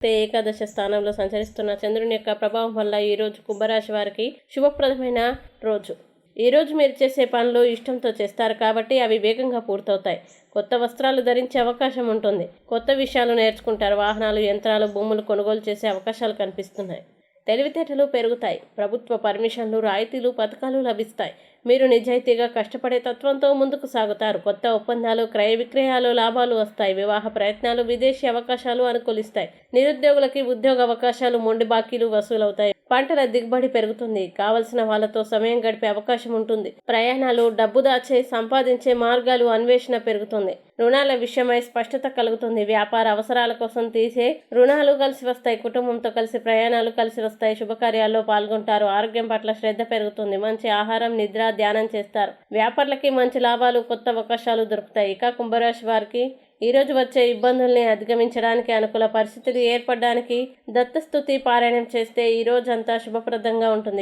ఏకాదశ స్థానంలో సంచరిస్తున్న చంద్రుని యొక్క ప్రభావం వల్ల ఈరోజు కుంభరాశి వారికి శుభప్రదమైన రోజు. ఈరోజు మీరు చేసే పనులు ఇష్టంతో చేస్తారు కాబట్టి అవి వేగంగా పూర్తవుతాయి. కొత్త వస్త్రాలు ధరించే అవకాశం ఉంటుంది. కొత్త విషయాలు నేర్చుకుంటారు. వాహనాలు, యంత్రాలు, భూములు కొనుగోలు చేసే అవకాశాలు కనిపిస్తున్నాయి. తెలివితేటలు పెరుగుతాయి. ప్రభుత్వ పర్మిషన్లు, రాయితీలు, పథకాలు లభిస్తాయి. మీరు నిజాయితీగా కష్టపడే తత్వంతో ముందుకు సాగుతారు. కొత్త ఒప్పందాలు, క్రయ విక్రయాలు, లాభాలు వస్తాయి. వివాహ ప్రయత్నాలు, విదేశీ అవకాశాలు అనుకూలిస్తాయి. నిరుద్యోగులకి ఉద్యోగ అవకాశాలు, మొండి బాకీలు వసూలవుతాయి. పంటల దిగుబడి పెరుగుతుంది. కావలసిన వాళ్ళతో సమయం గడిపే అవకాశం ఉంటుంది. ప్రయాణాలు, డబ్బు దాచే, సంపాదించే మార్గాలు అన్వేషణ పెరుగుతుంది. రుణాల విషయమై స్పష్టత కలుగుతుంది. వ్యాపార అవసరాల కోసం తీసే రుణాలు కలిసి వస్తాయి. కుటుంబంతో కలిసి ప్రయాణాలు కలిసి వస్తాయి. శుభకార్యాల్లో పాల్గొంటారు. ఆరోగ్యం పట్ల శ్రద్ధ పెరుగుతుంది. మంచి ఆహారం, నిద్ర, ధ్యానం చేస్తారు. వ్యాపారులకి మంచి లాభాలు, కొత్త అవకాశాలు దొరుకుతాయి. ఇక కుంభరాశి వారికి ఈరోజు వచ్చే ఇబ్బందుల్ని అధిగమించడానికి, అనుకూల పరిస్థితులు ఏర్పడడానికి దత్తస్తుతి పారాయణం చేస్తే ఈ రోజంతా శుభప్రదంగా ఉంటుంది.